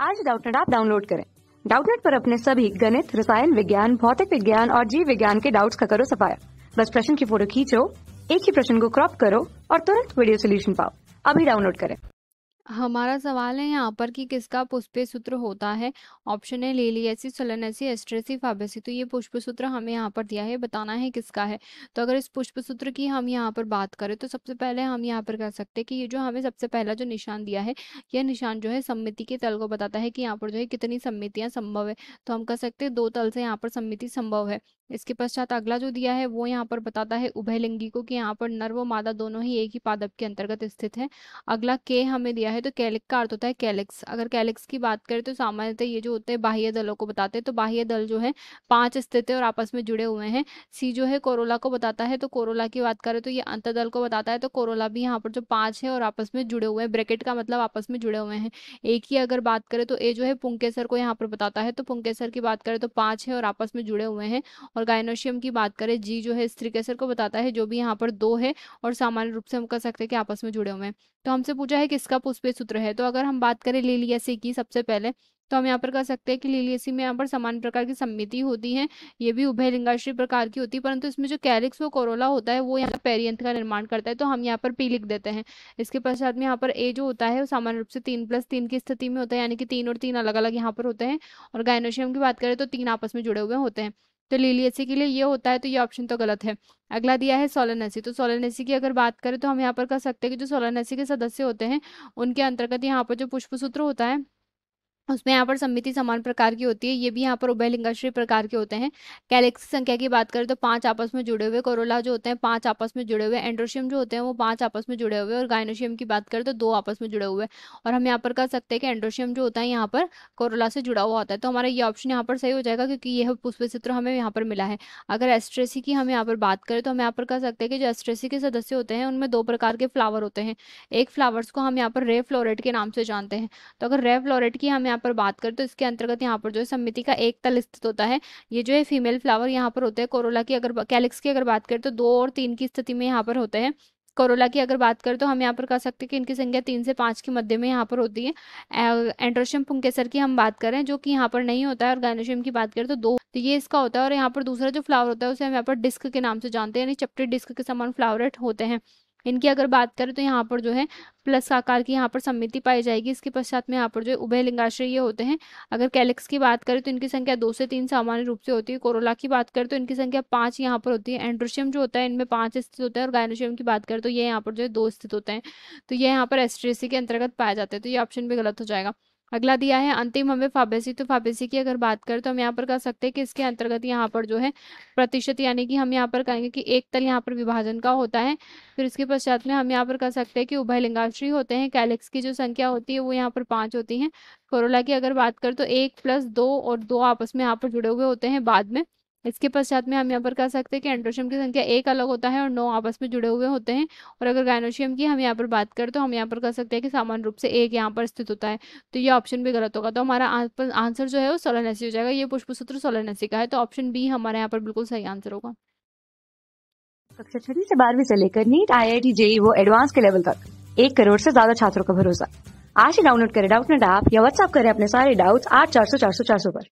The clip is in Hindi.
आज डाउटनेट ऐप डाउनलोड करें। डाउटनेट पर अपने सभी गणित, रसायन विज्ञान, भौतिक विज्ञान और जीव विज्ञान के डाउट्स का करो सफाया। बस प्रश्न की फोटो खींचो, एक ही प्रश्न को क्रॉप करो और तुरंत वीडियो सोल्यूशन पाओ। अभी डाउनलोड करें। हमारा सवाल है यहाँ पर कि किसका पुष्पीय सूत्र होता है। ऑप्शन है लेलियसी, सोलेनेसी, एस्ट्रेसी, फाबेसी। तो ये पुष्प सूत्र हमें यहाँ पर दिया है, बताना है किसका है। तो अगर इस पुष्प सूत्र की हम यहाँ पर बात करें तो सबसे पहले हम यहाँ पर कह सकते हैं कि ये जो हमें सबसे पहला जो निशान दिया है, यह निशान जो है सममिति के तल को बताता है कि यहाँ पर जो है कितनी सममितियाँ संभव है। तो हम कह सकते हैं दो तल से यहाँ पर सममिति संभव है। इसके पश्चात अगला जो दिया है वो यहाँ पर बताता है उभयलिंगी को, कि यहाँ पर नर व मादा दोनों ही एक ही पादप के अंतर्गत स्थित है। अगला के हमें दिया है, तो कैलिक का अर्थ होता है कैलिक्स। अगर कैलिक्स की बात करें तो सामान्यतः ये जो होते हैं बाह्य दलों को बताते हैं, तो बाह्य दल जो है 5 स्थित है और आपस में जुड़े हुए हैं। सी जो है कोरोला को बताता है, तो कोरोला की बात करें तो ये अंतदल को बताता है, तो कोरोला भी यहाँ पर जो 5 है और आपस में जुड़े हुए हैं। ब्रैकेट का मतलब आपस में जुड़े हुए हैं। एक ही अगर बात करें तो ए जो है पुंकेसर को यहाँ पर बताता है, तो पुंकेसर की बात करें तो 5 है और आपस में जुड़े हुए हैं। और गायनोशियम की बात करें, जी जो है स्त्रीकेसर को बताता है, जो भी यहाँ पर 2 है और सामान्य रूप से हम कह सकते हैं कि आपस में जुड़े हुए हैं। तो हमसे पूछा है किसका पुष्पीय सूत्र है। तो अगर हम बात करें लिलियसी की सबसे पहले, तो हम यहाँ पर कह सकते हैं कि लिलियसी में यहाँ पर समान प्रकार की सममिति होती है। ये भी उभयलिंगाश्री प्रकार की होती है, परंतु इसमें जो कैलिक्स व कोरोला होता है वो यहाँ पेरियंथ का निर्माण करता है, तो हम यहाँ पर पी लिख देते हैं। इसके पश्चात में यहाँ पर ए जो होता है वो सामान्य रूप से 3+3 की स्थिति में होता है, यानी कि 3 और 3 अलग अलग यहाँ पर होते हैं। और गायनोशियम की बात करें तो 3 आपस में जुड़े हुए होते हैं। तो लिलियसी के लिए ये होता है, तो ये ऑप्शन तो गलत है। अगला दिया है सोलेनेसी। तो सोलेनेसी की अगर बात करें तो हम यहाँ पर कह सकते हैं कि जो सोलेनेसी के सदस्य होते हैं उनके अंतर्गत यहाँ पर जो पुष्प सूत्र होता है उसमें यहाँ पर सममिति समान प्रकार की होती है। ये भी यहाँ पर उभयलिंगाश्री प्रकार के होते हैं। कैलिक्स संख्या की बात करें तो 5 आपस में जुड़े हुए, कोरोला जो होते हैं 5 आपस में जुड़े हुए, एंड्रोशियम जो होते हैं वो 5 आपस में जुड़े हुए, और गायनोशियम की बात करें तो 2 आपस में जुड़े हुए। और हम यहाँ पर कह सकते हैं कि एंड्रोशियम जो होता है यहाँ पर कोरोला से जुड़ा हुआ होता है। तो हमारा ये ऑप्शन यहाँ पर सही हो जाएगा, क्योंकि यह पुष्प सूत्र हमें यहाँ पर मिला है। अगर एस्ट्रेसी की हम यहाँ पर बात करें तो हम यहाँ पर कह सकते हैं कि जो एस्ट्रेसी के सदस्य होते हैं उनमें 2 प्रकार के फ्लावर होते हैं। एक फ्लावर्स को हम यहाँ पर रे फ्लोरेट के नाम से जानते हैं। तो अगर रे फ्लोरेट की हम यहाँ पर बात करें तो इसके अंतर्गत यहाँ पर जो है सममिति का एक तल स्थित होता है। ये जो है फीमेल फ्लावर यहाँ पर होते हैं। कोरोला की अगर कैलिक्स की अगर बात करें तो 2 और 3 की स्थिति में यहाँ पर होते हैं। कोरोला की अगर बात करें तो हम यहाँ पर कह सकते हैं कि इनकी संख्या 3 से 5 के मध्य में यहाँ पर होती है। एंड्रोशियम पुंकेसर की हम बात करें जो कि यहाँ पर नहीं होता है, और गायनोशियम की बात करें तो 2, तो ये इसका होता है। और यहाँ पर दूसरा जो फ्लावर होता है उसे हम यहाँ पर डिस्क के नाम से जानते हैं, यानी चपटे डिस्क के समान फ्लावरेट होते हैं। इनकी अगर बात करें तो यहाँ पर जो है प्लस आकार की यहाँ पर सममिति पाई जाएगी। इसके पश्चात में यहाँ पर जो उभयलिंगाश्रय होते हैं। अगर कैलिक्स की बात करें तो इनकी संख्या 2 से 3 सामान्य रूप से होती है। कोरोला की बात करें तो इनकी संख्या 5 यहाँ पर होती है। एंड्रोशियम जो होता है इनमें 5 स्थित होता है, और गायनोशियम की बात करें तो ये यहाँ पर जो है 2 स्थित होते हैं। तो ये यहाँ पर एस्ट्रेसी के अंतर्गत पाए जाते हैं, तो ये ऑप्शन भी गलत हो जाएगा। अगला दिया है अंतिम हमें फाबेसी। तो फाबेसी की अगर बात करें तो हम यहाँ पर कह सकते हैं कि इसके अंतर्गत यहाँ पर जो है प्रतिशत, यानी कि हम यहाँ पर कहेंगे कि एक तल यहाँ पर विभाजन का होता है। फिर इसके पश्चात में हम यहाँ पर कह सकते हैं कि उभयलिंगाश्री होते हैं। कैलिक्स की जो संख्या होती है वो यहाँ पर 5 होती है। कोरोला की अगर बात करें तो 1+2 और 2 आपस में यहाँ पर जुड़े हुए होते हैं बाद में। इसके पश्चात में हम यहाँ पर कह सकते हैं कि एंड्रोशियम की संख्या 1 अलग होता है और 9 आपस में जुड़े हुए होते हैं। और अगर गायनोशियम की हम यहाँ पर बात करें तो हम यहाँ पर कह सकते हैं कि सामान्य रूप से 1 यहाँ पर स्थित होता है। तो ये ऑप्शन भी गलत होगा। तो हमारा आंसर जो है वो सोलेनेसी हो जाएगा। ये पुष्पसूत्र सोलेनेसी का है, तो ऑप्शन बी हमारे यहाँ पर बिल्कुल सही आंसर होगा। कक्षा 6 से 12वीं से लेकर नीट, IIT, JEE वो एडवांस के लेवल तक 1 करोड़ से ज्यादा छात्रों का भरोसा। आज ही डाउनलोड करें डाउटनेट ऐप या व्हाट्सएप करें अपने सारे डाउट्स 8400 400 400 पर।